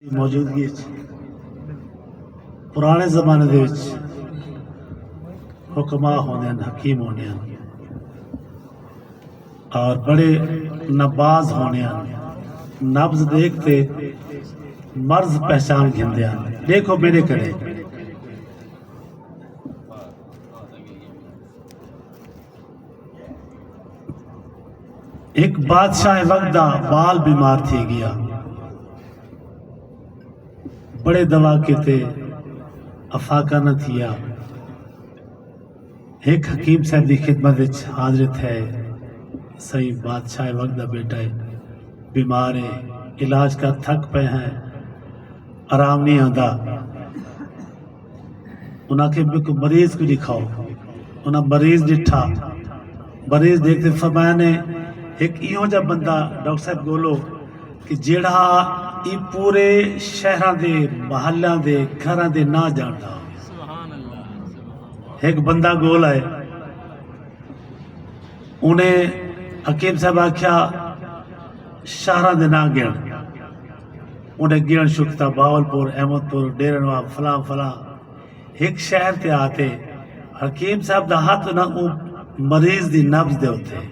موجودگی پرانے زمانے دے وچ حکما ہونے حکیم ہونے اور بڑے نباز ہونے نبض دیکھتے مرض پہچان گھندے دیکھو میرے کرے ایک بادشاہ وقت دا بال بیمار تھی گیا بڑے دوا کیتے افاقہ نہ تھیا ایک حکیم صاحب دی خدمت وچ حاضرت ہے صحیح بادشاہ وقت دا بیٹا ہے بیمار ہے علاج کا تھک پہ ہیں آرام نہیں آندا انہاں کے بھی کوئی مریض کو دکھاؤ انہاں مریض ڈٹھا مریض دیکھتے فرمایا نے ایک ایہو جا بندہ ڈاکٹر صاحب گولو کہ جیڑا ای پورے شہراں دے محلیاں دے گھراں دے نہ جاندا ایک بندہ گول ہے انہیں حکیم صاحب آکھیا شہراں دے نہ گن انہیں گن شکتا باولپور احمد پور ڈیرہ نواب فلاں فلاں ایک شہر تے آتے حکیم صاحب دا ہاتھ نہ مریض دی نبض دے ہوتے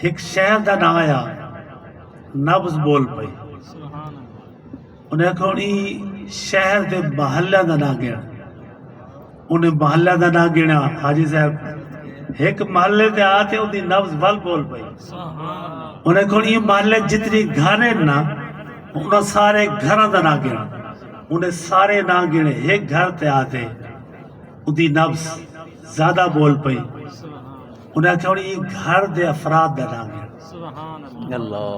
ایک شہر دا نہ آیا نبض بول پئی انہیں کہونی شہر دے محلہ دا نہ گیا انہیں محلہ دا نہ گیا حاجی صاحب ایک محلے دے آتے انہیں نبض ول بول پئی انہیں کہونی محلے جتنی گھانے نا انہیں سارے گھرہ دا نہ گیا انہیں سارے نہ گنے ایک گھر تے آتے انہیں نبض زیادہ بول پئی انہیں کہونی گھر دے افراد دا نہ گیا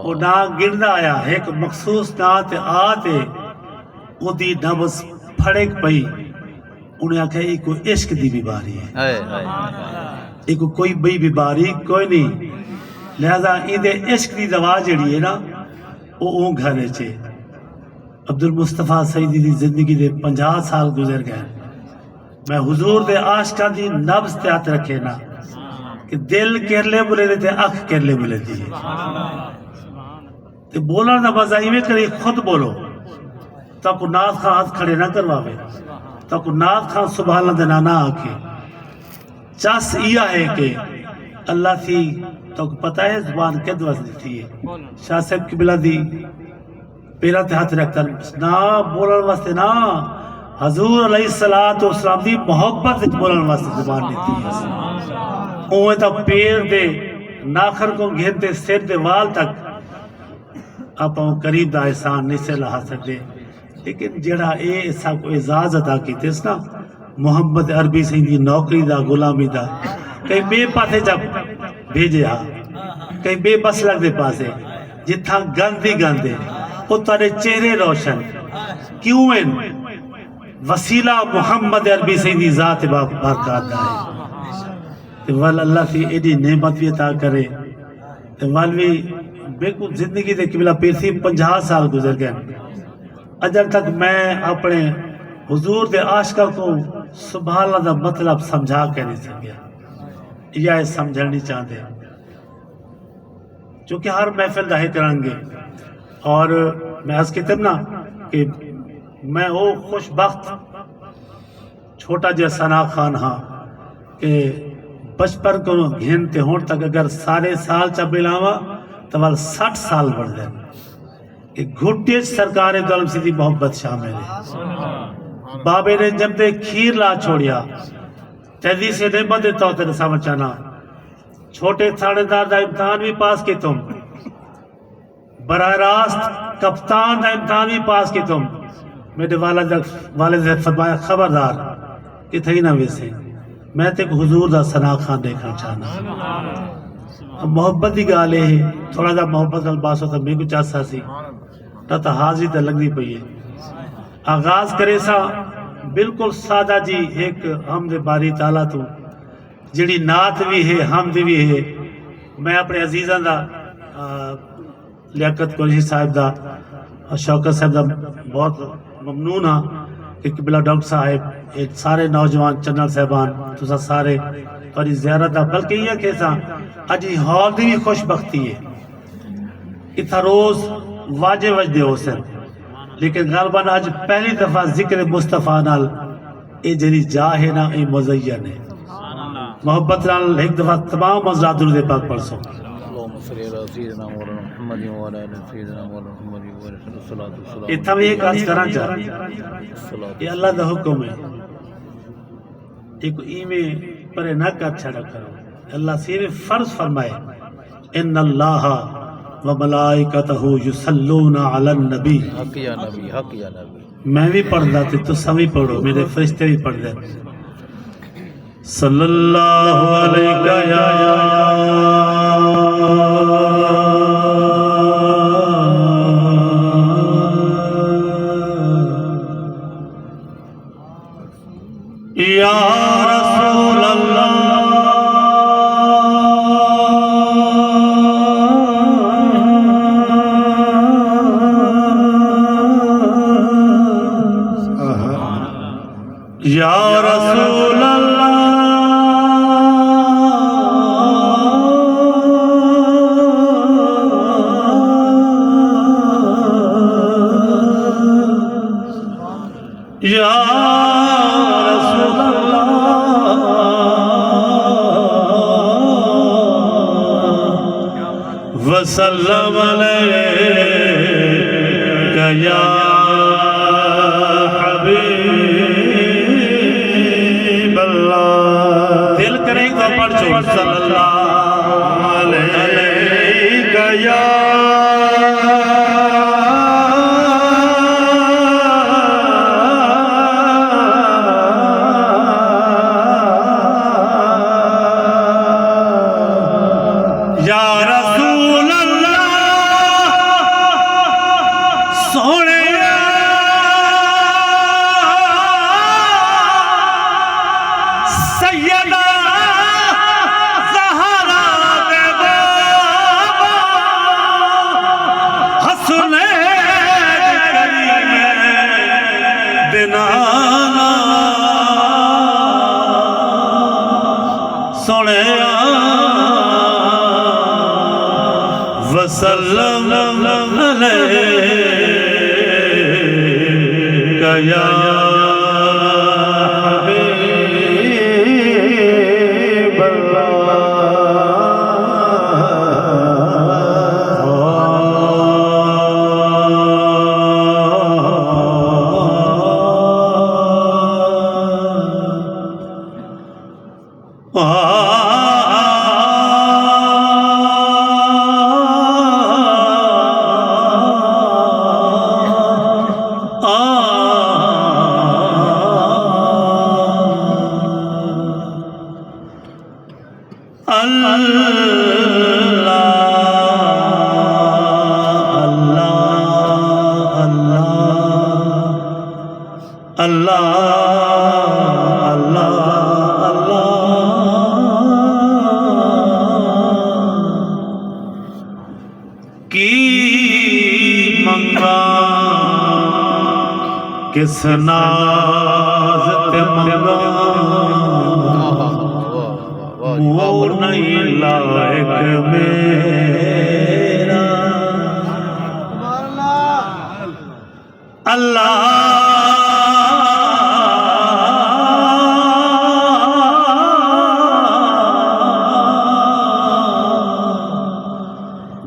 وہ نا گرنا آیا ایک مخصوص نا تے آتے وہ دی نبض پھڑک پئی انہیں آکھا یہ کوئی عشق دی بیماری ہے یہ کوئی بئی بیماری کوئی نہیں لہذا ایدے عشق دی دوا جڑی ہے نا وہ اون گھرے چھے عبدالمصطفیٰ سیدی دی زندگی دے 50 سال گزر گئے میں حضور دے عاشقاں دی نبض تے ہاتھ رکھے نا کہ دل کرلے بولے دیتے اکھ کرلے بولے دیئے تے بولا نہ بزائی میں کرے خود بولو تاکو ناز خان ہاتھ کھڑے نہ کرواوے تاکو ناز خان سبحان اللہ دینا نہ آکے چاس یہ ہے کہ اللہ تھی تاکو پتہ ہے زبان کد وزنی تھی شاہ صاحب کی بلا دی پیرا تے ہاتھ رکھتا نا بولن واسطے نا حضور علیہ السلام دی محبت بولن واسطے زبان نہیں تھی اوہ تا پیر دے ناخر کو گھنتے سر دے وال تک آپ قریب دا احسان نہیں سے لہا سکتے لیکن جڑا اے ایسا کو اعزاز عطا کی تیس نا محمد عربی سے دی نوکری دا غلامی دا کہیں بے پاسے جب بھیجے ہاں کہیں بے بس لگ دے پاسے جتھا گندی گندے وہ تارے چہرے روشن کیوں ان وسیلہ محمد عربی سے دی ذات برکات ہے وال اللہ سے ایڈی نعمت بھی عطا کرے وال بھی بالکل زندگی دے قبلہ پیر تھی 50 سال گزر گئے اجل تک میں اپنے حضور دے عاشقہ کو سبحان اللہ دا مطلب سمجھا کے نہیں سکیا یا سمجھنا نہیں چاہتے چونکہ ہر محفل داہی کریں گے اور میں عرض کہتا نا کہ میں وہ خوش بخت چھوٹا جا ثنا خان ہاں کہ بچپن کو گھنتے ہون تک اگر سارے سال چا بلاوا تو وال 60 سال بڑھ دیں کہ گھٹے سرکار دولم سی دی محبت شامل ہے بابے نے جب دے کھیر لا چھوڑیا تیدی سے نعمت دیتا ہوتا ہے سمجھانا چھوٹے تھانے دار دا امتحان بھی پاس کی تم براہ راست کپتان دا امتحان بھی پاس کی تم میرے والد نے فرمایا خبردار کہ تھی نہ ویسے میں تے حضور دا ثنا خان دیکھنا چاہنا محبت دی گالے ہے تھوڑا جا محبت گل باس ہوتا میں کو چاہتا سی تا حاضری تا لگ دی پئی ہے آغاز کرے سا بالکل سادہ جی ایک حمد باری تعالیٰ تو جڑی نعت بھی ہے حمد بھی ہے میں اپنے عزیزاں دا لیاقت قریشی صاحب دا شوکت صاحب دا بہت ممنون ہاں کہ قبلہ ڈاکٹر صاحب ایک سارے نوجوان چنل صاحبان تو سارے اور زیارت دا بلکہ یہ کیسا اجی ہال دی بھی خوش بختی ہے اتھا روز واجے وجدے ہو سن لیکن غالباً آج پہلی دفعہ ذکر مصطفیٰ نال اے جڑی جا ہے نا اے مزین ہے محبت نال ایک دفعہ تمام حضرات درود پاک پڑھ سو اللهم صل على سيدنا مولانا محمد وعلى ال سيدنا مولانا محمد وعلى الصلاه والسلام اتھا میں ایک عرض کرنا چاہ یہ اللہ دا حکم ہے ایک ایمیں پرے نہ کر چھڑا کرو اللہ صرف فرض فرمائے ان اللہ و ملائکتہ یصلون علی النبی حق یا نبی حق یا نبی میں بھی پڑھ دا تھی تو سبھی پڑھو میرے فرشتے بھی پڑھ دے صلی اللہ علیہ یا رسول اللہ یا رسول اللہ یا رسول اللہ وسلم علیہ یا دل کریں تو پڑھ چھوڑ صلی اللہ علیہ یا یا رسول اللہ سونے سیدہ زہرا دے بابا حسنین کریم دنانا سونے وسلم علیہ یا کس ناز تے منگا مور نہیں لائق میرا اللہ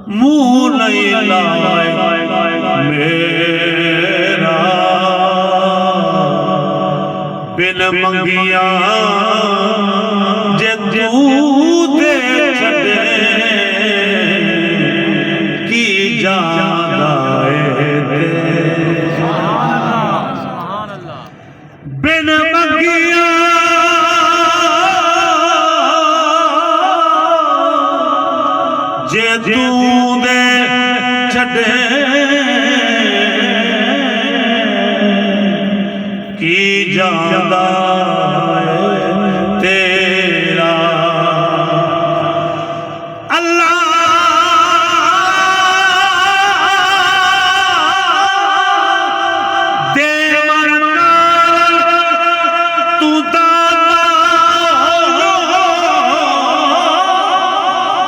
منہ نہیں لائق میرا بن منگیا جے تو دے چھڑے کی جان آئے دے بن منگیا جے تو دے چھڑے کی جاندہ تیرا اللہ دیوان تو داتا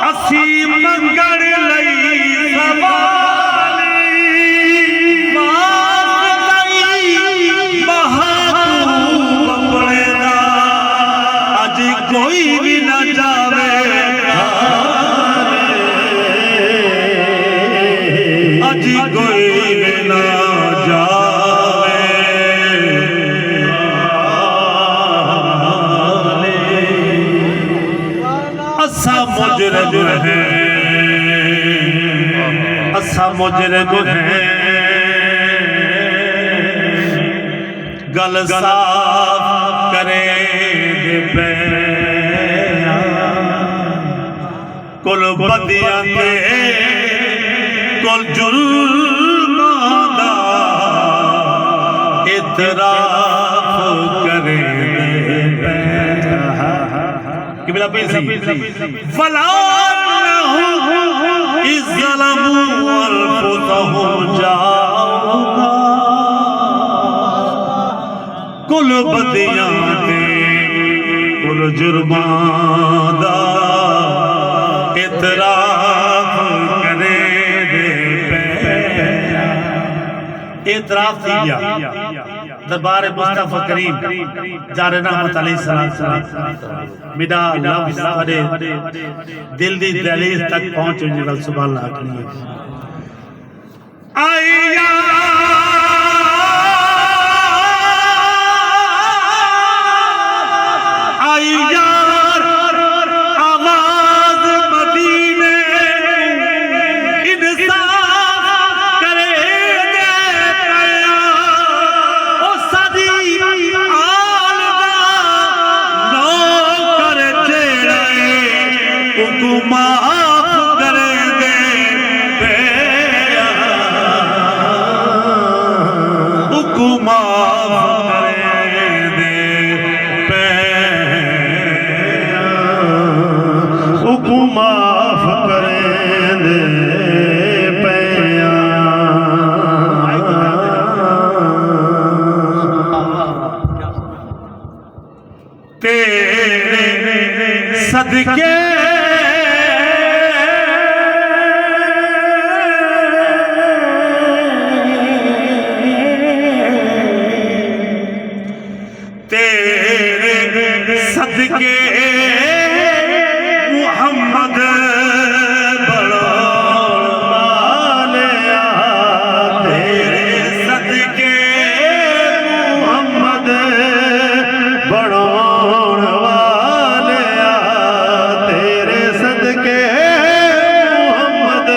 اسی منگڑ لئی سوالی مجرم ہیں گل صاف کرے دے بیان کل بدیاں تے کل جرماں دا اعتراف کرے دے بیان کہ بلا پیسی فَلَا اِذْ ظَلَمُوا أَنفُسَهُمْ جَاءُوكَ کل بدیاں تے کل جرماں دا اعتراف کرے دے بیان اعتراف تھی گیا دربار مصطفیٰ کریم جار رحمت علیہ السلام میرا لفظ پڑے دل دی دہلیز تک پہنچو جنگل سبحان اللہ کریے آئی یار آواز مدینے انصاف کرے دے پیان او صدی آل دا نو کر جیڑے حکومات کرے دے پیان حکومات کرے دے معاف کریں دے تیرے صدقے تیرے صدقے محمد بڑھاؤ والیا تیرے صدقے محمد بڑھاؤ والیا تیرے صدقے محمد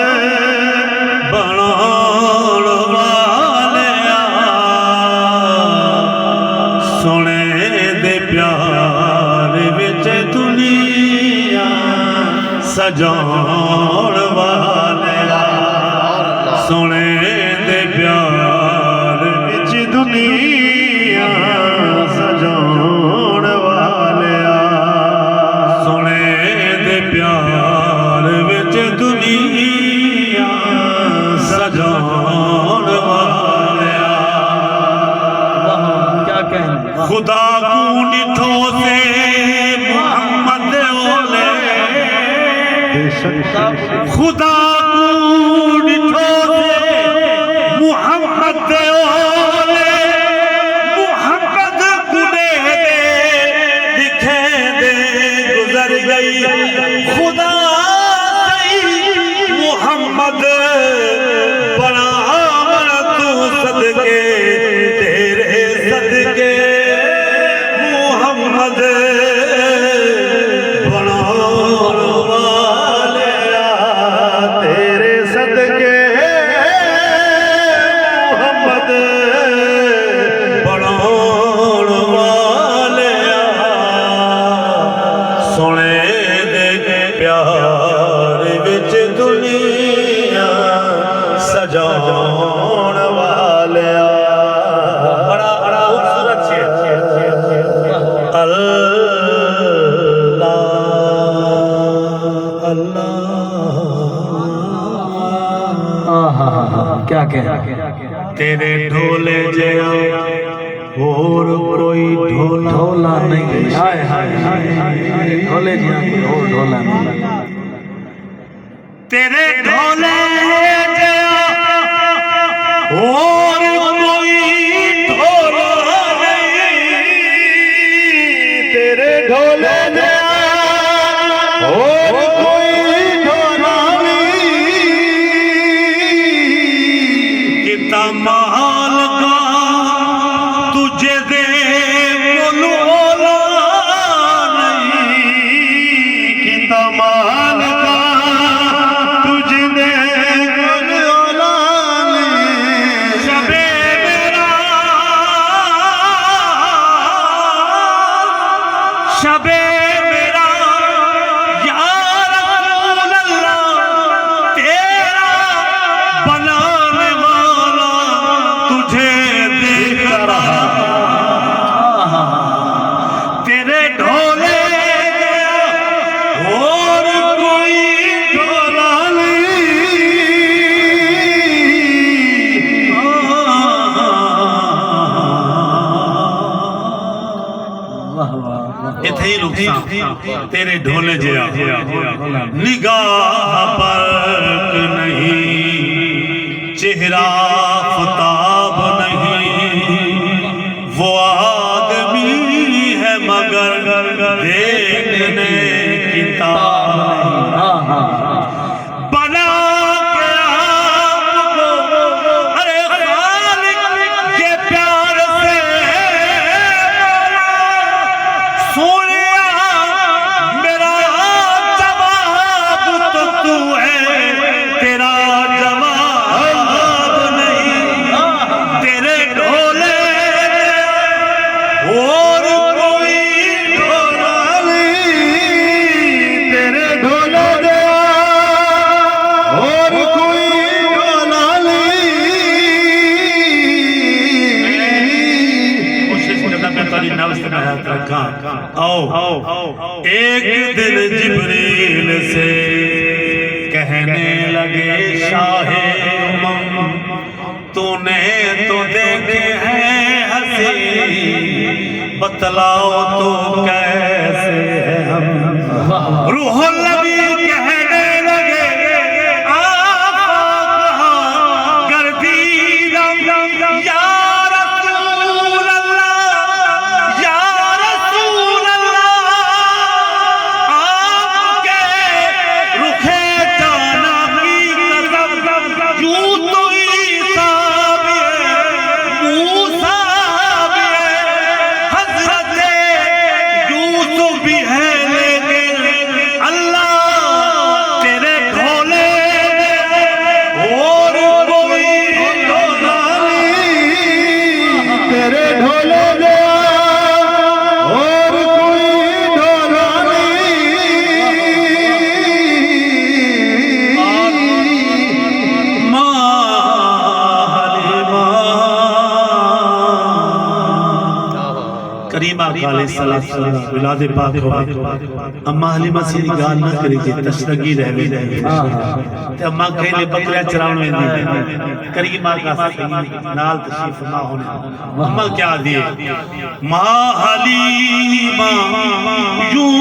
بڑھاؤ والیا سنے دے پیار وچ دنیا سجاؤ والیا سنے دے پیار وچ دنیا سجاؤ والیا سنے دے پیار وچ دنیا سجاؤ والیا کیا کہنے خدا کو ڈٹھو سے محمد اولے خدا کو ڈٹھو سے محمد اولے محمد گنے دے دکھے دے گزر گئی خدا سی محمد بنا تو صدقے تیرے صدقے محمد تیرے صدقے محمد بڑھاؤ والیا سنے دے پیار وچ دنیا سجاؤ والیا بڑا خوبصورت شعر اللہ اللہ کیا کہنے تیرے ڈھولے جیا اور کوئی ڈھولا نہیں ہائے ہائے ہائے ڈھولے جہاں کوئی اور ڈھولا نہیں تیرے ڈھولے جیا اور کوئی ڈھولا نہیں تیرے ڈھولے جیا اور کوئی ڈھولا نہیں کتا محال کا تجھے دے ملولا نہیں کتا مال کا تجھ دے ملولا ٹھیک سا تیرے ڈھولے جیا نگاہ برق نہیں چہرہ فتاب نہیں وہ آدمی ہے مگر دیکھنے کی تاب بنا کے آپ کو ارے خالق کے پیار سے سونیا میرا جواب تو تو ہے تیرا جواب نہیں تیرے ڈھولے اور کوئی ڈھولا نہیں تیرے ڈھولے دیا اور کوئی ڈھولا نہیں کوشش کرتا میں تاری نفس میں ہاتھ رکھا آؤ ایک دن جبریل سے کہنے لگے شاہ امم تو نے تو دیکھے ہیں ہنسی بتلاؤ تو کیسے ہے ہم روح النبی کہنے لگے آقا گردیدم یا رسول اللہ یا رسول اللہ آپ کے رخ جانا کی قسم یوں تو عیسیٰ بھی ہے موسیٰ بھی ہے حضرت یوسف بھی ہے لیکن اللہ تیرے ڈھولے اور کوئی ڈھولا نہیں تیرے ڈھولے دیا اور کوئی ڈھولا نہیں ماں حلیمہ کریمہ علیہ السلام ولاد پاک ہو اما حلیمہ سے گال نہ کری جی تشرگی رہوی تے اما کہلے بکریا چراؤن میں دی کریمہ کا نال تشریف نہ ہونے اما کیا دیئے ماں حلیمہ یوں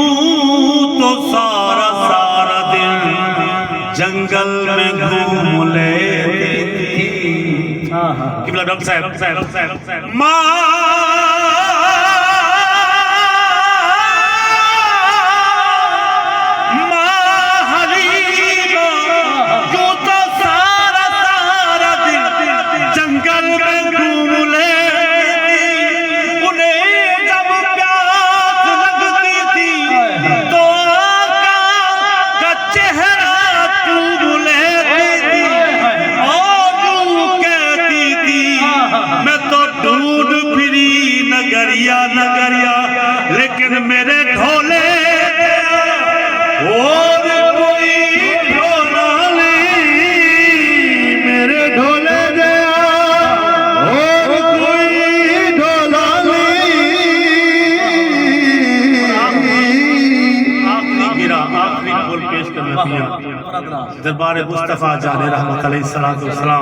تو سارا سارا دن جنگل میں گھوم لیتی تھی قبلہ ڈاکٹر صاحب ماں حلیمہ یوں تو سارا سارا دن جنگل میں گھوم لیتی انہیں جب پیاس لگتی تھی تو آقا کا چہرہ چوم لیتی تھی اور یوں کہتی تھی میں تو ڈھونڈ پھری نگریا نگریا لیکن میرے ڈھولے اور کوئی ڈھولا نہیں میرے ڈھولے دیا اور کوئی ڈھولا نہیں آخری گرا آخری قول پیش کرنا دیا دربار مصطفیٰ جانے رحمت علیہ السلام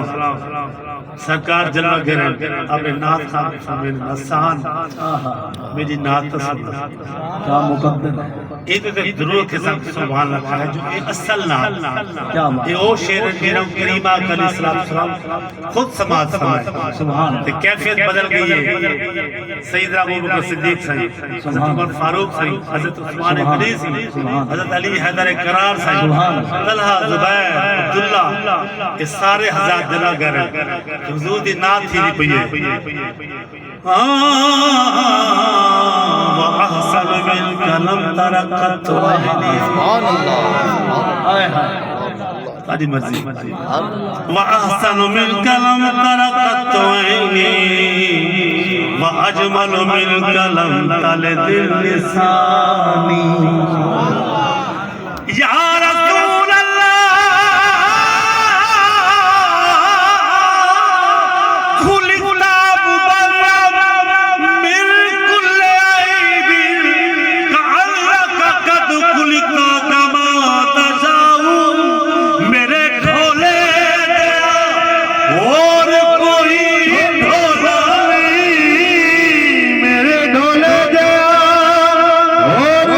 سرکار جلوہ گرے اپنے نات خواہ میں نسان میری نات تصویر کیا مقدم ہے ایک ضرور کے ساتھ سبحان اللہ ہے جو ایک اصل نات یہ او شیر میرا کریمہ علیہ السلام خود سماعت فرمائے سبحان تو کیفیت بدل گئی ہے سیدنا ابو بکر صدیق صحیح حضرت عمر فاروق صحیح حضرت عثمان غنی صحیح حضرت علی حیدر کرار صحیح طلحہ زبیر عبداللہ یہ سارے حضرات جلوہ گرے حضور دی نات ہی نہیں پئیے وَأَحْسَنُ مِنْكَ لَمْ تَرَ قَطُّ عَيْنِي سبحان اللہ تاری مرضی وَأَحْسَنُ مِنْكَ لَمْ تَرَ قَطُّ عَيْنِي وَأَجْمَلُ مِنْكَ لَمْ تَلِدِ لِسَانِي یا رسول میرے ڈھولے دیا اور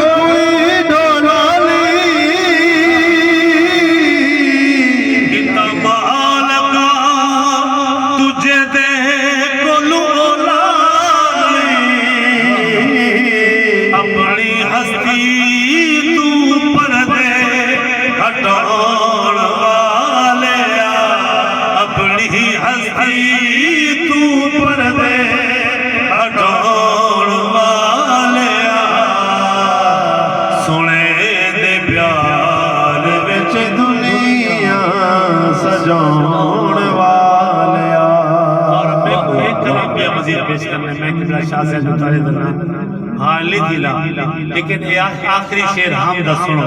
بھی مزید پیش کرنے میں کبلا شاہ سے مطالعہ درمیان حال نہیں تھی لا لیکن یہ آخری شعر ہم دا سنو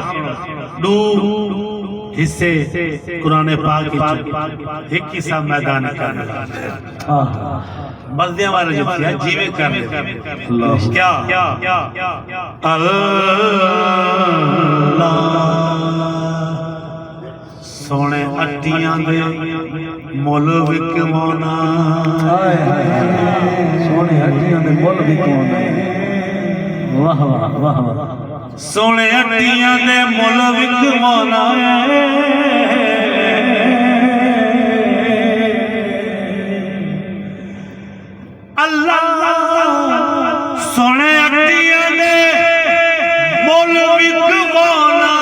دو حصے قرآن پاک کی ایک حصہ میدان کرنے بلدیاں والا جو تھی جیوے کرنے کیا اللہ سونے اٹیاں دے مول وکوانا سونے ہٹیاں دے مول وکوانا واہ واہ واہ واہ سونے اٹیاں دے مول وکوانا اللہ سونے اٹیاں دے مول وکوانا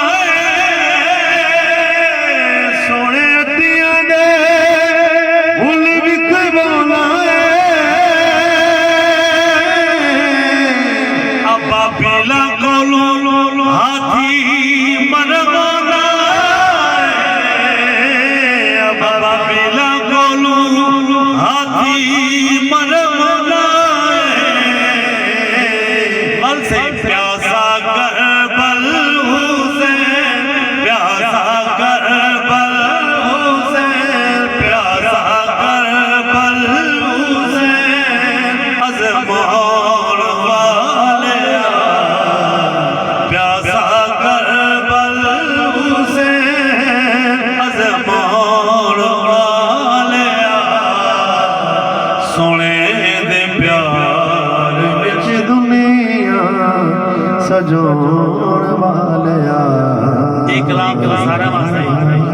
سجون والیا ایک کلام کا سارا واسطہ